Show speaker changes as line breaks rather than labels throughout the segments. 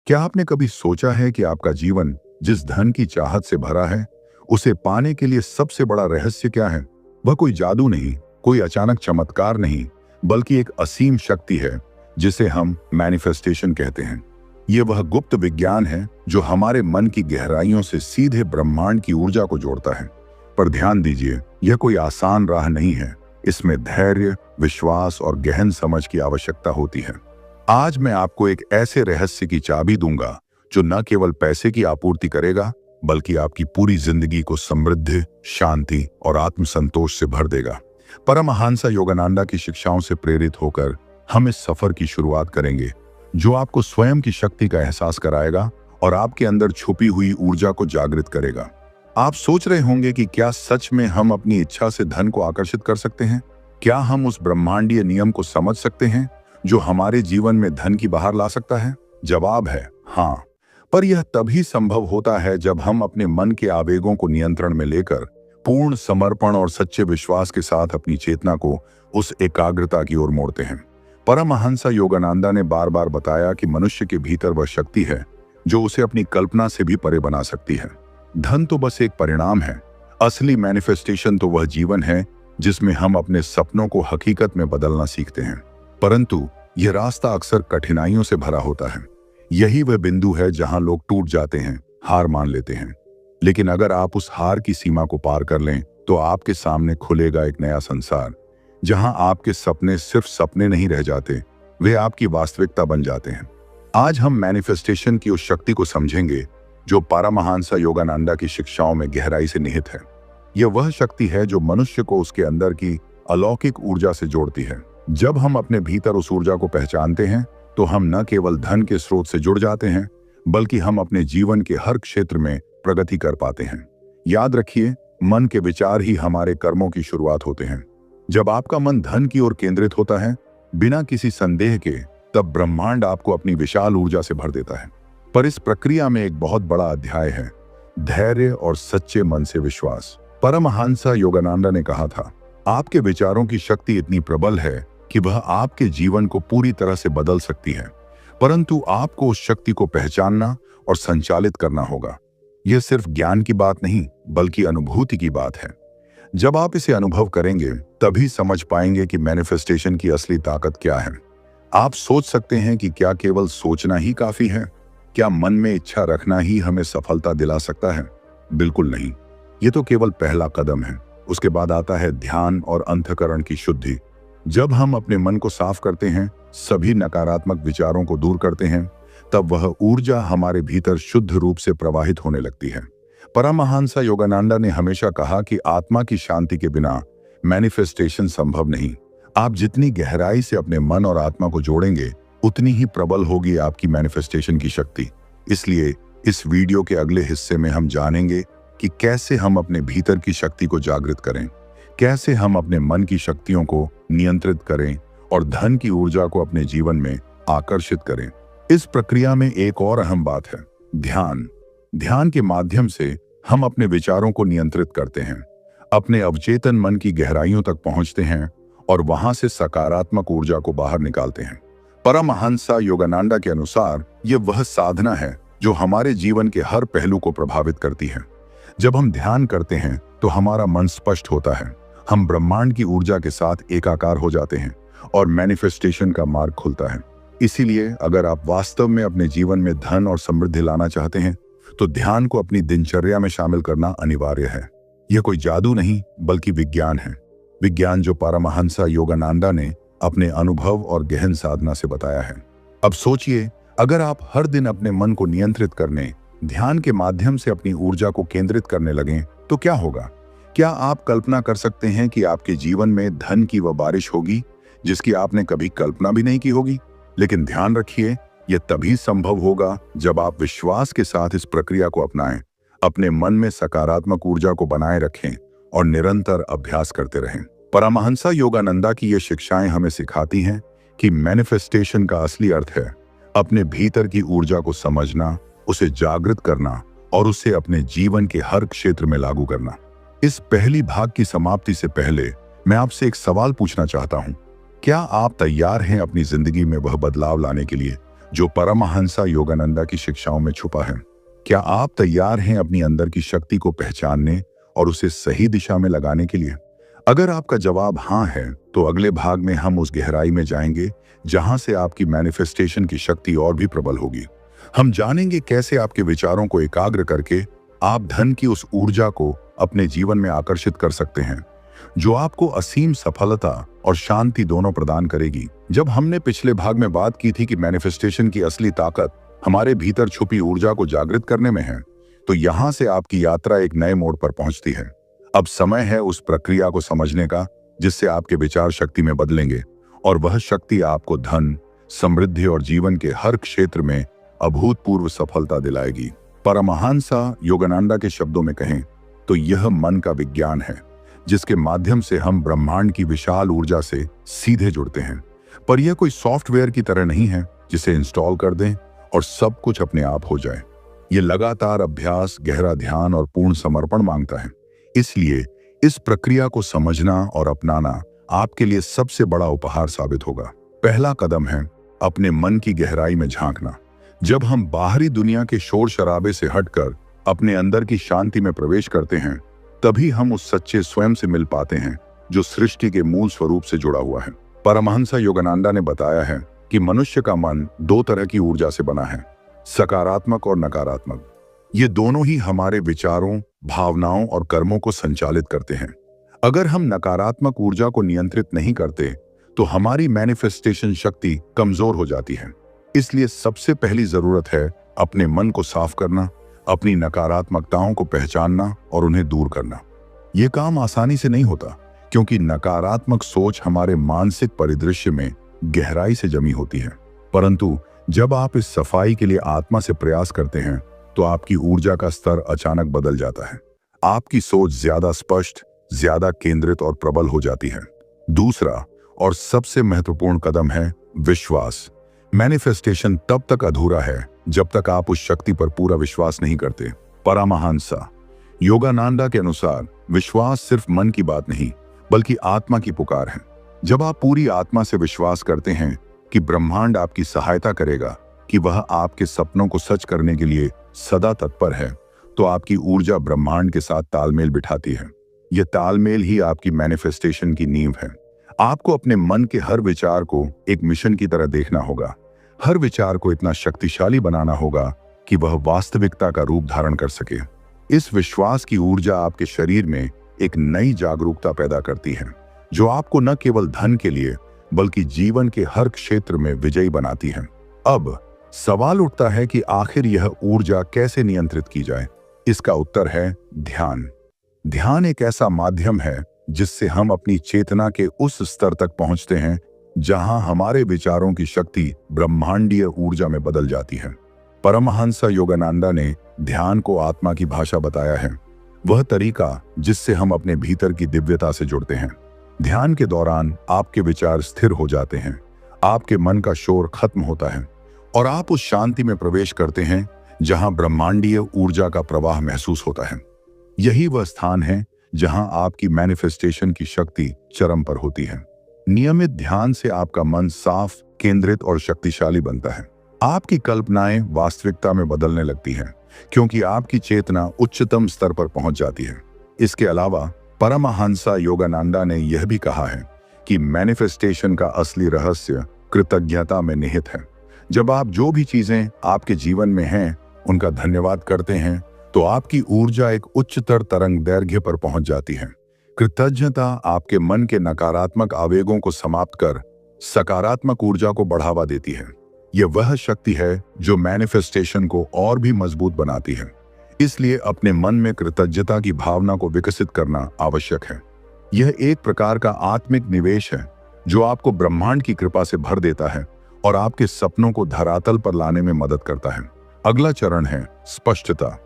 क्या आपने कभी सोचा है कि आपका जीवन जिस धन की चाहत से भरा है, उसे पाने के लिए सबसे बड़ा रहस्य क्या है? वह कोई जादू नहीं, कोई अचानक चमत्कार नहीं, बल्कि एक असीम शक्ति है जिसे हम मैनिफेस्टेशन कहते हैं। यह वह गुप्त विज्ञान है जो हमारे मन की गहराइयों से सीधे ब्रह्मांड की ऊर्जा को जोड़ता है। पर ध्यान दीजिए, यह कोई आसान राह नहीं है। इसमें धैर्य, विश्वास और गहन समझ की आवश्यकता होती है। आज मैं आपको एक ऐसे रहस्य की चाबी दूंगा जो न केवल पैसे की आपूर्ति करेगा, बल्कि आपकी पूरी जिंदगी को समृद्धि, शांति और आत्मसंतोष से भर देगा। परमहंस योगानंद की शिक्षाओं से प्रेरित होकर हम इस सफर की शुरुआत करेंगे, जो आपको स्वयं की शक्ति का एहसास कराएगा और आपके अंदर छुपी हुई ऊर्जा को जागृत करेगा। आप सोच रहे होंगे कि क्या सच में हम अपनी इच्छा से धन को आकर्षित कर सकते हैं? क्या हम उस ब्रह्मांडीय नियम को समझ सकते हैं जो हमारे जीवन में धन की बहार ला सकता है? जवाब है हाँ। पर यह तभी संभव होता है जब हम अपने मन के आवेगों को नियंत्रण में लेकर पूर्ण समर्पण और सच्चे विश्वास के साथ अपनी चेतना को उस एकाग्रता की ओर मोड़ते हैं। परमहंस योगानंद ने बार बार बताया कि मनुष्य के भीतर वह शक्ति है जो उसे अपनी कल्पना से भी परे बना सकती है। धन तो बस एक परिणाम है, असली मैनिफेस्टेशन तो वह जीवन है जिसमें हम अपने सपनों को हकीकत में बदलना सीखते हैं। परंतु यह रास्ता अक्सर कठिनाइयों से भरा होता है। यही वह बिंदु है जहां लोग टूट जाते हैं, हार मान लेते हैं। लेकिन अगर आप उस हार की सीमा को पार कर लें तो आपके सामने खुलेगा एक नया संसार, जहां आपके सपने सिर्फ सपने नहीं रह जाते, वे आपकी वास्तविकता बन जाते हैं। आज हम मैनिफेस्टेशन की उस शक्ति को समझेंगे जो परमहंस योगानंद की शिक्षाओं में गहराई से निहित है। यह वह शक्ति है जो मनुष्य को उसके अंदर की अलौकिक ऊर्जा से जोड़ती है। जब हम अपने भीतर उस ऊर्जा को पहचानते हैं तो हम न केवल धन के स्रोत से जुड़ जाते हैं, बल्कि हम अपने जीवन के हर क्षेत्र में प्रगति कर पाते हैं। याद रखिए, मन के विचार ही हमारे कर्मों की शुरुआत होते हैं। जब आपका मन धन की ओर केंद्रित होता है, बिना किसी संदेह के, तब ब्रह्मांड आपको अपनी विशाल ऊर्जा से भर देता है। पर इस प्रक्रिया में एक बहुत बड़ा अध्याय है, धैर्य और सच्चे मन से विश्वास। परमहंस योगानंद ने कहा था, आपके विचारों की शक्ति इतनी प्रबल है कि वह आपके जीवन को पूरी तरह से बदल सकती है, परंतु आपको उस शक्ति को पहचानना और संचालित करना होगा। यह सिर्फ ज्ञान की बात नहीं, बल्कि अनुभूति की बात है। जब आप इसे अनुभव करेंगे, तभी समझ पाएंगे कि मैनिफेस्टेशन की असली ताकत क्या है। आप सोच सकते हैं कि क्या केवल सोचना ही काफी है? क्या मन में इच्छा रखना ही हमें सफलता दिला सकता है? बिल्कुल नहीं। ये तो केवल पहला कदम है। उसके बाद आता है ध्यान और अंतःकरण की शुद्धि। जब हम अपने मन को साफ करते हैं, सभी नकारात्मक विचारों को दूर करते हैं, तब वह ऊर्जा हमारे भीतर शुद्ध रूप से प्रवाहित होने लगती है। परमहंस योगानंद ने हमेशा कहा कि आत्मा की शांति के बिना मैनिफेस्टेशन संभव नहीं। आप जितनी गहराई से अपने मन और आत्मा को जोड़ेंगे, उतनी ही प्रबल होगी आपकी मैनिफेस्टेशन की शक्ति। इसलिए इस वीडियो के अगले हिस्से में हम जानेंगे कि कैसे हम अपने भीतर की शक्ति को जागृत करें, कैसे हम अपने मन की शक्तियों को नियंत्रित करें और धन की ऊर्जा को अपने जीवन में आकर्षित करें। इस प्रक्रिया में एक और अहम बात है, ध्यान। ध्यान के माध्यम से हम अपने विचारों को नियंत्रित करते हैं, अपने अवचेतन मन की गहराइयों तक पहुंचते हैं और वहां से सकारात्मक ऊर्जा को बाहर निकालते हैं। परमहंस योगानंद के अनुसार यह वह साधना है जो हमारे जीवन के हर पहलू को प्रभावित करती है। जब हम ध्यान करते हैं तो हमारा मन स्पष्ट होता है, हम ब्रह्मांड की ऊर्जा के साथ एकाकार हो जाते हैं और मैनिफेस्टेशन का मार्ग खुलता है। इसीलिए अगर आप वास्तव में अपने जीवन में धन और समृद्धि लाना चाहते हैं, तो ध्यान को अपनी दिनचर्या में शामिल करना अनिवार्य है। यह कोई जादू नहीं, बल्कि विज्ञान है। विज्ञान जो परमहंस योगानंद ने अपने अनुभव और गहन साधना से बताया है। अब सोचिए, अगर आप हर दिन अपने मन को नियंत्रित करने, ध्यान के माध्यम से अपनी ऊर्जा को केंद्रित करने लगें, तो क्या होगा? क्या आप कल्पना कर सकते हैं कि आपके जीवन में धन की वह बारिश होगी जिसकी आपने कभी कल्पना भी नहीं की होगी? लेकिन ध्यान रखिए, यह तभी संभव होगा जब आप विश्वास के साथ इस प्रक्रिया को अपनाएं, अपने मन में सकारात्मक ऊर्जा को बनाए रखें और निरंतर अभ्यास करते रहें। परमहंस योगानंद की ये शिक्षाएं हमें सिखाती हैं कि मैनिफेस्टेशन का असली अर्थ है अपने भीतर की ऊर्जा को समझना, उसे जागृत करना और उसे अपने जीवन के हर क्षेत्र में लागू करना। इस पहली भाग की समाप्ति से पहले मैं आपसे एक सवाल पूछना चाहता हूं। क्या आप तैयार हैं अपनी जिंदगी में वह बदलाव लाने के लिए जो परमहंसा योगानंदा की शिक्षाओं में छुपा है। क्या आप तैयार हैं अपनी अंदर की शक्ति को पहचानने और उसे सही दिशा में लगाने के लिए? अगर आपका जवाब हाँ है, तो अगले भाग में हम उस गहराई में जाएंगे जहां से आपकी मैनिफेस्टेशन की शक्ति और भी प्रबल होगी। हम जानेंगे कैसे आपके विचारों को एकाग्र करके आप धन की उस ऊर्जा को अपने जीवन में आकर्षित कर सकते हैं, जो आपको असीम सफलता और शांति दोनों प्रदान करेगी। जब हमने पिछले भाग में बात की थी कि मैनिफेस्टेशन की असली ताकत हमारे भीतर छुपी ऊर्जा को जागृत करने में है, तो यहां से आपकी यात्रा एक नए मोड़ पर पहुंचती है। अब समय है उस प्रक्रिया को समझने का जिससे आपके विचार शक्ति में बदलेंगे और वह शक्ति आपको धन, समृद्धि और जीवन के हर क्षेत्र में अभूतपूर्व सफलता दिलाएगी। परमहंसा योगानंदा के शब्दों में कहें तो यह मन का विज्ञान है, जिसके माध्यम से हम ब्रह्मांड की विशाल ऊर्जा से सीधे जुड़ते हैं। पर यह कोई सॉफ्टवेयर की तरह नहीं है जिसे इंस्टॉल कर दें और सब कुछ अपने आप हो जाए। यह लगातार अभ्यास, गहरा ध्यान और पूर्ण समर्पण मांगता है। इसलिए इस प्रक्रिया को समझना और अपनाना आपके लिए सबसे बड़ा उपहार साबित होगा। पहला कदम है अपने मन की गहराई में झांकना। जब हम बाहरी दुनिया के शोर शराबे से हटकर अपने अंदर की शांति में प्रवेश करते हैं, तभी हम उस सच्चे स्वयं से मिल पाते हैं जो सृष्टि के मूल स्वरूप से जुड़ा हुआ है। परमहंसा योगानंदा ने बताया है कि मनुष्य का मन दो तरह की ऊर्जा से बना है, सकारात्मक और नकारात्मक। ये दोनों ही हमारे विचारों, भावनाओं और कर्मों को संचालित करते हैं। अगर हम नकारात्मक ऊर्जा को नियंत्रित नहीं करते, तो हमारी मैनिफेस्टेशन शक्ति कमजोर हो जाती है। इसलिए सबसे पहली जरूरत है अपने मन को साफ करना, अपनी नकारात्मकताओं को पहचानना और उन्हें दूर करना। यह काम आसानी से नहीं होता, क्योंकि नकारात्मक सोच हमारे मानसिक परिदृश्य में गहराई से जमी होती है। परंतु जब आप इस सफाई के लिए आत्मा से प्रयास करते हैं, तो आपकी ऊर्जा का स्तर अचानक बदल जाता है। आपकी सोच ज्यादा स्पष्ट, ज्यादा केंद्रित और प्रबल हो जाती है। दूसरा और सबसे महत्वपूर्ण कदम है विश्वास। मैनिफेस्टेशन तब तक अधूरा है जब तक आप उस शक्ति पर पूरा विश्वास नहीं करते। परमहंसा योगानंदा के अनुसार विश्वास सिर्फ मन की बात नहीं, बल्कि आत्मा की पुकार है। जब आप पूरी आत्मा से विश्वास करते हैं कि ब्रह्मांड आपकी सहायता करेगा, कि वह आपके सपनों को सच करने के लिए सदा तत्पर है, तो आपकी ऊर्जा ब्रह्मांड के साथ तालमेल बिठाती है। यह तालमेल ही आपकी मैनिफेस्टेशन की नींव है। आपको अपने मन के हर विचार को एक मिशन की तरह देखना होगा। हर विचार को इतना शक्तिशाली बनाना होगा कि वह वास्तविकता का रूप धारण कर सके। इस विश्वास की ऊर्जा आपके शरीर में एक नई जागरूकता पैदा करती है, जो आपको न केवल धन के लिए बल्कि जीवन के हर क्षेत्र में विजयी बनाती है। अब सवाल उठता है कि आखिर यह ऊर्जा कैसे नियंत्रित की जाए। इसका उत्तर है ध्यान। ध्यान एक ऐसा माध्यम है जिससे हम अपनी चेतना के उस स्तर तक पहुंचते हैं जहां हमारे विचारों की शक्ति ब्रह्मांडीय ऊर्जा में बदल जाती है। परमहंसा योगानंदा ने ध्यान को आत्मा की भाषा बताया है, वह तरीका जिससे हम अपने भीतर की दिव्यता से जुड़ते हैं। ध्यान के दौरान आपके विचार स्थिर हो जाते हैं, आपके मन का शोर खत्म होता है और आप उस शांति में प्रवेश करते हैं जहां ब्रह्मांडीय ऊर्जा का प्रवाह महसूस होता है। यही वह स्थान है जहां आपकी मैनिफेस्टेशन की शक्ति चरम पर होती है। नियमित ध्यान से आपका मन साफ, केंद्रित और शक्तिशाली बनता है। आपकी कल्पनाएं वास्तविकता में बदलने लगती हैं, क्योंकि आपकी चेतना उच्चतम स्तर पर पहुंच जाती है। इसके अलावा परमहंसा योगानंदा ने यह भी कहा है कि मैनिफेस्टेशन का असली रहस्य कृतज्ञता में निहित है। जब आप जो भी चीजें आपके जीवन में हैं उनका धन्यवाद करते हैं, तो आपकी ऊर्जा एक उच्चतर तरंग दैर्घ्य पर पहुंच जाती है। कृतज्ञता आपके मन के नकारात्मक आवेगों को समाप्त कर सकारात्मक ऊर्जा को बढ़ावा देती है। यह वह शक्ति है जो मैनिफेस्टेशन को और भी मजबूत बनाती है। इसलिए अपने मन में कृतज्ञता की भावना को विकसित करना आवश्यक है। यह एक प्रकार का आत्मिक निवेश है जो आपको ब्रह्मांड की कृपा से भर देता है और आपके सपनों को धरातल पर लाने में मदद करता है। अगला चरण है स्पष्टता।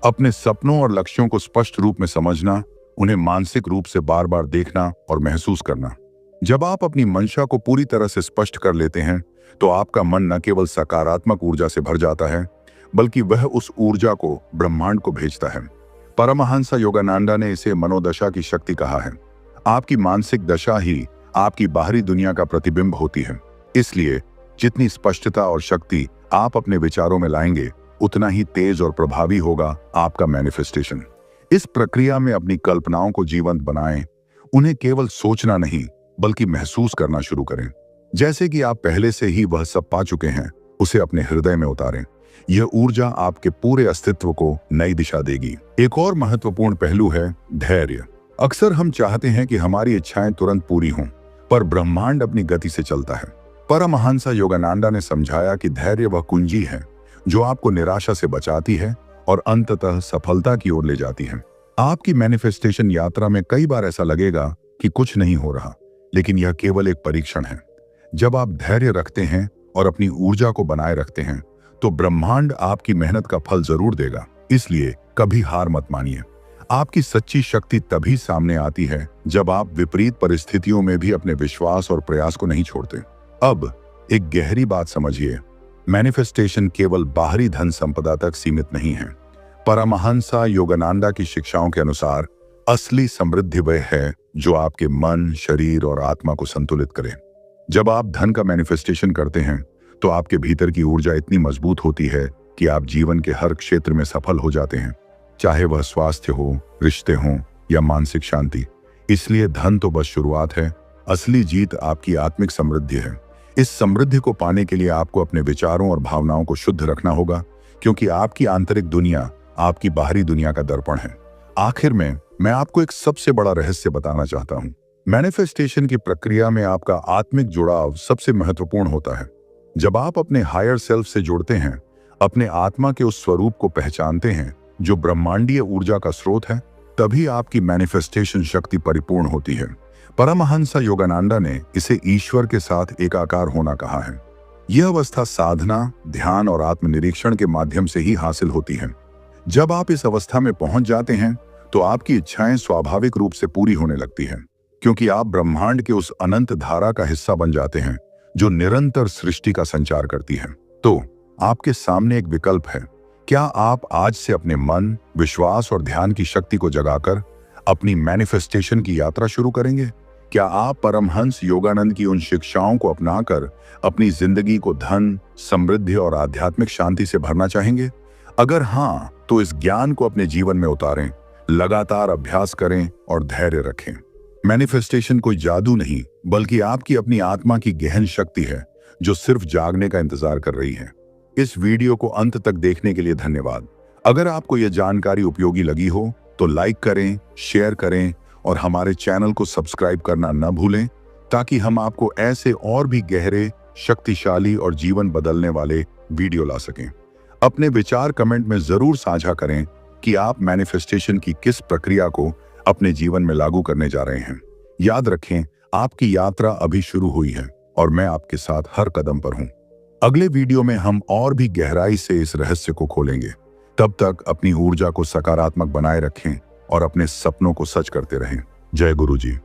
अपने सपनों और लक्ष्यों को स्पष्ट रूप में समझना, उन्हें मानसिक रूप से बार बार देखना और महसूस करना। जब आप अपनी मंशा को पूरी तरह से स्पष्ट कर लेते हैं, तो आपका मन न केवल सकारात्मक ऊर्जा से भर जाता है, बल्कि वह उस ऊर्जा को ब्रह्मांड को भेजता है। परमहंसा योगानंदा ने इसे मनोदशा की शक्ति कहा है। आपकी मानसिक दशा ही आपकी बाहरी दुनिया का प्रतिबिंब होती है। इसलिए जितनी स्पष्टता और शक्ति आप अपने विचारों में लाएंगे, उतना ही तेज और प्रभावी होगा आपका मैनिफेस्टेशन। इस प्रक्रिया में अपनी कल्पनाओं को जीवंत बनाएं। उन्हें केवल सोचना नहीं, बल्कि महसूस करना शुरू करें। जैसे कि आप पहले से ही वह सब पा चुके हैं, उसे अपने हृदय में उतारें। यह ऊर्जा आपके पूरे अस्तित्व को नई दिशा देगी। एक और महत्वपूर्ण पहलू है धैर्य। अक्सर हम चाहते हैं कि हमारी इच्छाएं तुरंत पूरी हों, पर ब्रह्मांड अपनी गति से चलता है। परमहंस योगानंदा ने समझाया कि धैर्य वह कुंजी है जो आपको निराशा से बचाती है और अंततः सफलता की ओर ले जाती है। आपकी मैनिफेस्टेशन यात्रा में कई बार ऐसा लगेगा कि कुछ नहीं हो रहा, लेकिन यह केवल एक परीक्षण है। जब आप धैर्य रखते हैं और अपनी ऊर्जा को बनाए रखते हैं, तो ब्रह्मांड आपकी मेहनत का फल जरूर देगा। इसलिए कभी हार मत मानिए। आपकी सच्ची शक्ति तभी सामने आती है जब आप विपरीत परिस्थितियों में भी अपने विश्वास और प्रयास को नहीं छोड़ते। अब एक गहरी बात समझिए, मैनिफेस्टेशन केवल बाहरी धन संपदा तक सीमित नहीं है। परमहंस योगानंदा की शिक्षाओं के अनुसार असली समृद्धि वह है जो आपके मन, शरीर और आत्मा को संतुलित करे। जब आप धन का मैनिफेस्टेशन करते हैं, तो आपके भीतर की ऊर्जा इतनी मजबूत होती है कि आप जीवन के हर क्षेत्र में सफल हो जाते हैं, चाहे वह स्वास्थ्य हो, रिश्ते हों या मानसिक शांति। इसलिए धन तो बस शुरुआत है, असली जीत आपकी आत्मिक समृद्धि है। इस समृद्धि को पाने के लिए आपको अपने विचारों और भावनाओं को शुद्ध रखना होगा, क्योंकि आपकी आंतरिक दुनिया आपकी बाहरी दुनिया का दर्पण है। आखिर में मैं आपको एक सबसे बड़ा रहस्य बताना चाहता हूं। मैनिफेस्टेशन की प्रक्रिया में आपका आत्मिक जुड़ाव सबसे महत्वपूर्ण होता है। जब आप अपने हायर सेल्फ से जुड़ते हैं, अपने आत्मा के उस स्वरूप को पहचानते हैं जो ब्रह्मांडीय ऊर्जा का स्रोत है, तभी आपकी मैनिफेस्टेशन शक्ति परिपूर्ण होती है। परमहंस योगानंदा ने इसे ईश्वर के साथ एकाकार होना कहा है। यह अवस्था साधना, ध्यान और आत्मनिरीक्षण के माध्यम से ही हासिल होती है। जब आप इस अवस्था में पहुंच जाते हैं, तो आपकी इच्छाएं स्वाभाविक रूप से पूरी होने लगती हैं, क्योंकि आप ब्रह्मांड के उस अनंत धारा का हिस्सा बन जाते हैं जो निरंतर सृष्टि का संचार करती है। तो आपके सामने एक विकल्प है। क्या आप आज से अपने मन, विश्वास और ध्यान की शक्ति को जगाकर अपनी मैनिफेस्टेशन की यात्रा शुरू करेंगे? क्या आप परमहंस योगानंद की उन शिक्षाओं को अपनाकर अपनी जिंदगी को धन, समृद्धि और आध्यात्मिक शांति से भरना चाहेंगे? अगर हाँ, तो इस ज्ञान को अपने जीवन में उतारें, लगातार अभ्यास करें और धैर्य रखें। मैनिफेस्टेशन कोई जादू नहीं, बल्कि आपकी अपनी आत्मा की गहन शक्ति है जो सिर्फ जागने का इंतजार कर रही है। इस वीडियो को अंत तक देखने के लिए धन्यवाद। अगर आपको यह जानकारी उपयोगी लगी हो तो लाइक करें, शेयर करें और हमारे चैनल को सब्सक्राइब करना न भूलें, ताकि हम आपको ऐसे और भी गहरे, शक्तिशाली और जीवन बदलने वाले वीडियो ला सकें। अपने विचार कमेंट में जरूर साझा करें कि आप मैनिफेस्टेशन की किस प्रक्रिया को अपने जीवन में लागू करने जा रहे हैं। याद रखें, आपकी यात्रा अभी शुरू हुई है और मैं आपके साथ हर कदम पर हूं। अगले वीडियो में हम और भी गहराई से इस रहस्य को खोलेंगे। तब तक अपनी ऊर्जा को सकारात्मक बनाए रखें और अपने सपनों को सच करते रहें। जय गुरु जी।